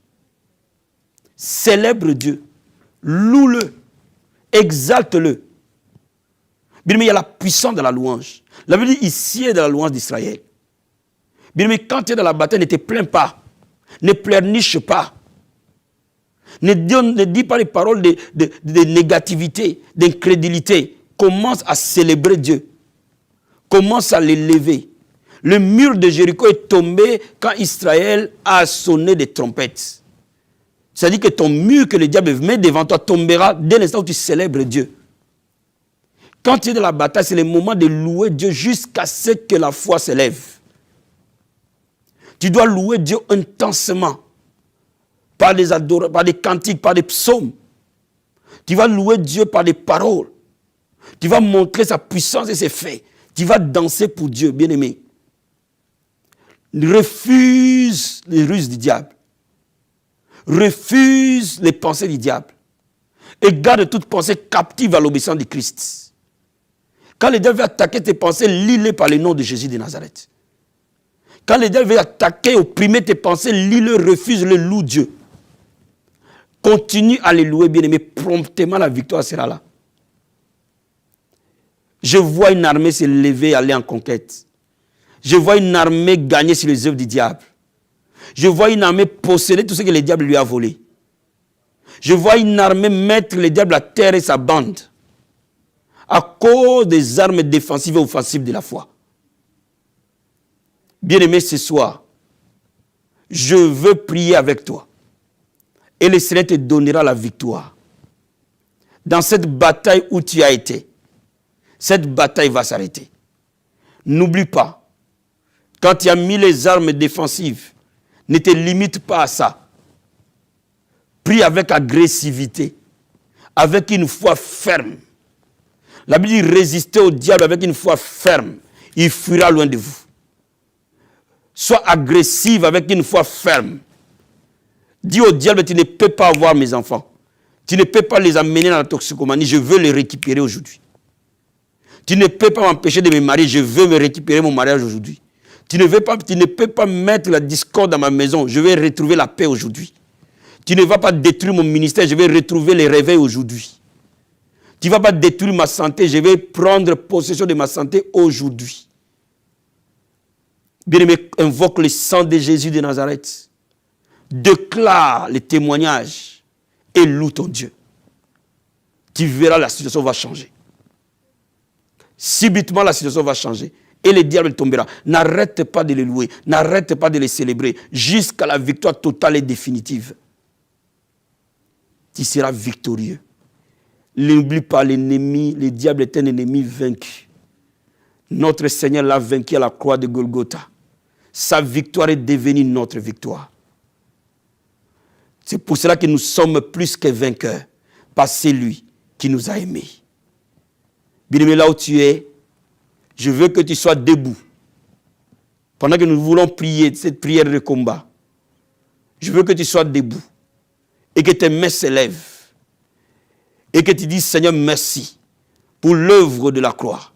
Célèbre Dieu, loue-le, exalte-le. Bien aimé, il y a la puissance de la louange. La Bible dit, ici est de la louange d'Israël. Bien aimé, quand tu es dans la bataille, ne te plains pas, ne pleurniche pas. Ne dis pas les paroles de négativité, d'incrédulité. Commence à célébrer Dieu. Commence à l'élever. Le mur de Jéricho est tombé quand Israël a sonné des trompettes. C'est-à-dire que ton mur que le diable met devant toi tombera dès l'instant où tu célèbres Dieu. Quand tu es dans la bataille, c'est le moment de louer Dieu jusqu'à ce que la foi s'élève. Tu dois louer Dieu intensement. Par des cantiques, par des psaumes. Tu vas louer Dieu par des paroles. Tu vas montrer sa puissance et ses faits. Tu vas danser pour Dieu, bien-aimé. Refuse les ruses du diable. Refuse les pensées du diable. Et garde toute pensée captive à l'obéissance de Christ. Quand le diable veut attaquer tes pensées, lis-les par le nom de Jésus de Nazareth. Quand le diable veut attaquer, opprimer tes pensées, lis-le, refuse-le, loue Dieu. Continue à les louer, bien-aimé. Promptement, la victoire sera là. Je vois une armée se lever, aller en conquête. Je vois une armée gagner sur les œuvres du diable. Je vois une armée posséder tout ce que le diable lui a volé. Je vois une armée mettre le diable à terre et sa bande à cause des armes défensives et offensives de la foi. Bien-aimé, ce soir, je veux prier avec toi. Et le Seigneur te donnera la victoire. Dans cette bataille où tu as été, cette bataille va s'arrêter. N'oublie pas, quand tu as mis les armes défensives, ne te limite pas à ça. Prie avec agressivité, avec une foi ferme. La Bible dit résister au diable avec une foi ferme. Il fuira loin de vous. Sois agressive avec une foi ferme. Dis au diable, tu ne peux pas avoir mes enfants. Tu ne peux pas les amener dans la toxicomanie. Je veux les récupérer aujourd'hui. Tu ne peux pas m'empêcher de me marier. Je veux me récupérer mon mariage aujourd'hui. Tu ne peux pas mettre la discorde dans ma maison. Je vais retrouver la paix aujourd'hui. Tu ne vas pas détruire mon ministère. Je vais retrouver les réveils aujourd'hui. Tu ne vas pas détruire ma santé. Je vais prendre possession de ma santé aujourd'hui. Bien-aimé, invoque le sang de Jésus de Nazareth. Déclare les témoignages et loue ton Dieu. Tu verras, la situation va changer. Subitement, la situation va changer. Et le diable tombera. N'arrête pas de les louer. N'arrête pas de les célébrer. Jusqu'à la victoire totale et définitive. Tu seras victorieux. N'oublie pas l'ennemi. Le diable est un ennemi vaincu. Notre Seigneur l'a vaincu à la croix de Golgotha. Sa victoire est devenue notre victoire. C'est pour cela que nous sommes plus que vainqueurs. Par celui qui nous a aimés. Bien-aimé, là où tu es, je veux que tu sois debout. Pendant que nous voulons prier cette prière de combat, je veux que tu sois debout. Et que tes mains s'élèvent. Et que tu dises, Seigneur, merci pour l'œuvre de la croix.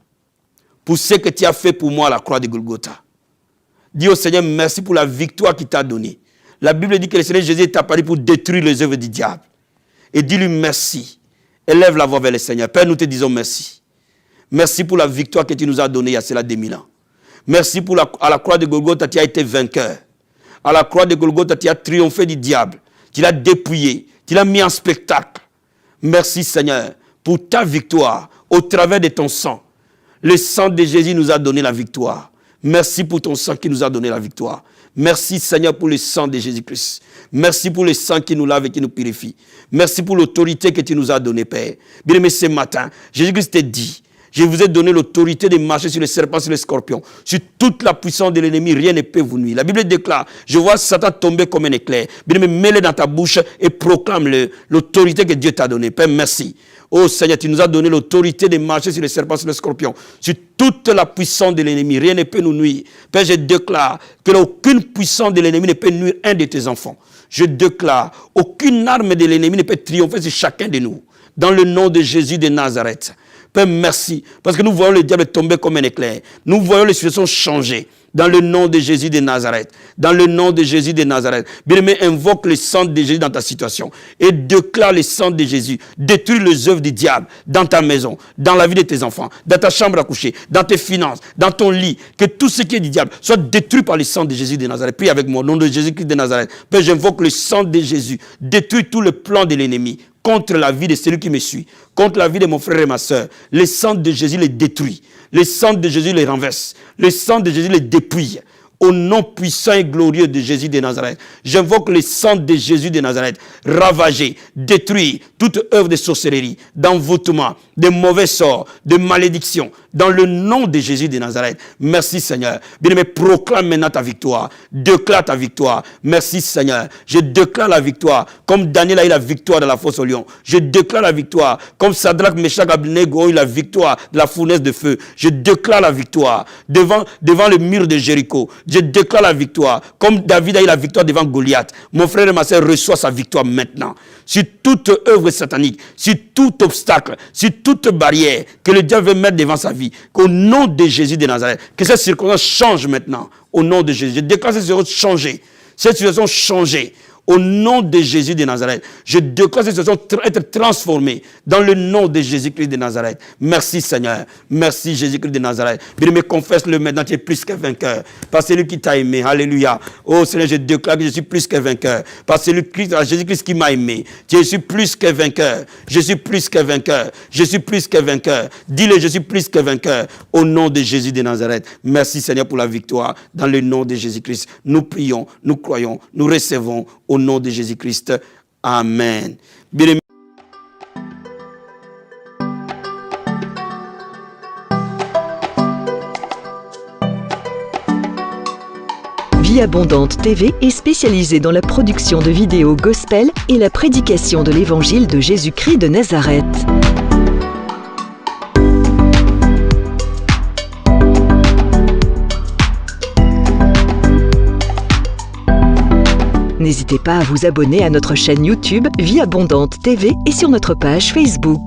Pour ce que tu as fait pour moi à la croix de Golgotha. Dis au Seigneur merci pour la victoire qu'il t'a donnée. La Bible dit que le Seigneur Jésus est apparu pour détruire les œuvres du diable. Et dis-lui merci. Élève la voix vers le Seigneur. Père, nous te disons merci. Merci pour la victoire que tu nous as donnée il y a cela 2000 ans. Merci pour à la croix de Golgotha, tu as été vainqueur. À la croix de Golgotha, tu as triomphé du diable. Tu l'as dépouillé. Tu l'as mis en spectacle. Merci Seigneur pour ta victoire au travers de ton sang. Le sang de Jésus nous a donné la victoire. Merci pour ton sang qui nous a donné la victoire. Merci Seigneur pour le sang de Jésus-Christ. Merci pour le sang qui nous lave et qui nous purifie. Merci pour l'autorité que tu nous as donnée, Père. Bien-aimé, ce matin, Jésus-Christ t'a dit, je vous ai donné l'autorité de marcher sur les serpents, sur les scorpions. Sur toute la puissance de l'ennemi, rien ne peut vous nuire. La Bible déclare, je vois Satan tomber comme un éclair. Bien-aimé, mets-le dans ta bouche et proclame-le, l'autorité que Dieu t'a donnée. Père, merci. Oh Seigneur, tu nous as donné l'autorité de marcher sur les serpents, sur les scorpions. Sur toute la puissance de l'ennemi, rien ne peut nous nuire. Père, je déclare que aucune puissance de l'ennemi ne peut nuire un de tes enfants. Je déclare, aucune arme de l'ennemi ne peut triompher sur chacun de nous. Dans le nom de Jésus de Nazareth. Père, merci. Parce que nous voyons le diable tomber comme un éclair. Nous voyons les situations changer. Dans le nom de Jésus de Nazareth. Dans le nom de Jésus de Nazareth. Bien-aimé, invoque le sang de Jésus dans ta situation. Et déclare le sang de Jésus. Détruis les œuvres du diable dans ta maison, dans la vie de tes enfants, dans ta chambre à coucher, dans tes finances, dans ton lit. Que tout ce qui est du diable soit détruit par le sang de Jésus de Nazareth. Prie avec moi, au nom de Jésus-Christ de Nazareth. Père, j'invoque le sang de Jésus. Détruis tout le plan de l'ennemi contre la vie de celui qui me suit, contre la vie de mon frère et ma soeur. Le sang de Jésus les détruit. Le sang de Jésus les renverse. Le sang de Jésus les dépouille. Au nom puissant et glorieux de Jésus de Nazareth, j'invoque le sang de Jésus de Nazareth, ravager, détruire toute œuvre de sorcellerie, d'envoûtement, de mauvais sorts, de malédiction, dans le nom de Jésus de Nazareth. Merci Seigneur. Bien-aimé, proclame maintenant ta victoire. Déclare ta victoire. Merci Seigneur. Je déclare la victoire. Comme Daniel a eu la victoire dans la fosse au lion. Je déclare la victoire. Comme Shadrach, Meshach, Abednego ont eu la victoire de la fournaise de feu. Je déclare la victoire devant le mur de Jéricho. Je déclare la victoire. Comme David a eu la victoire devant Goliath. Mon frère et ma soeur reçoit sa victoire maintenant. Sur toute œuvre satanique, sur tout obstacle, sur toute barrière que le diable veut mettre devant sa vie. Qu'au nom de Jésus de Nazareth, que cette circonstance change maintenant. Au nom de Jésus. Je déclare cette situation changer. Cette situation changer. Au nom de Jésus de Nazareth, je déclare cette situation être transformée dans le nom de Jésus-Christ de Nazareth. Merci Seigneur. Merci Jésus-Christ de Nazareth. Bien-aimé, confesse-le maintenant, tu es plus que vainqueur. Par celui qui t'a aimé. Alléluia. Oh Seigneur, je déclare que je suis plus que vainqueur. Par celui Jésus-Christ qui m'a aimé. Je suis plus que vainqueur. Je suis plus que vainqueur. Je suis plus que vainqueur. Dis-le, je suis plus que vainqueur. Au nom de Jésus de Nazareth. Merci Seigneur pour la victoire. Dans le nom de Jésus-Christ. Nous prions, nous croyons, nous recevons au nom de Jésus-Christ. Amen. Bien-aimés, Vie Abondante TV est spécialisée dans la production de vidéos gospel et la prédication de l'évangile de Jésus-Christ de Nazareth. N'hésitez pas à vous abonner à notre chaîne YouTube Vie Abondante TV et sur notre page Facebook.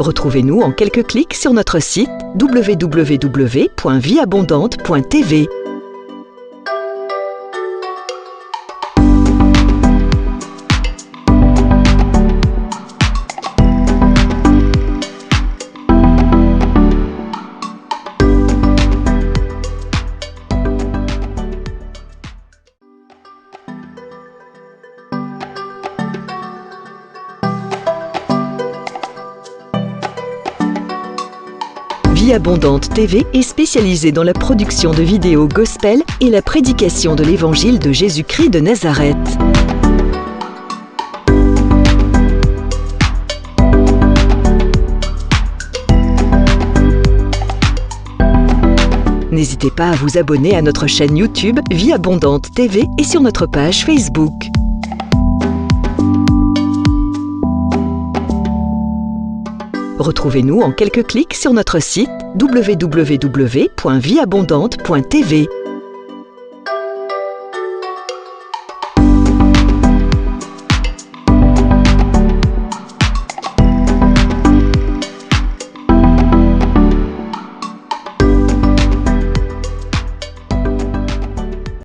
Retrouvez-nous en quelques clics sur notre site www.vieabondante.tv. Vie Abondante TV est spécialisée dans la production de vidéos gospel et la prédication de l'évangile de Jésus-Christ de Nazareth. N'hésitez pas à vous abonner à notre chaîne YouTube Vie Abondante TV et sur notre page Facebook. Retrouvez-nous en quelques clics sur notre site www.vieabondante.tv.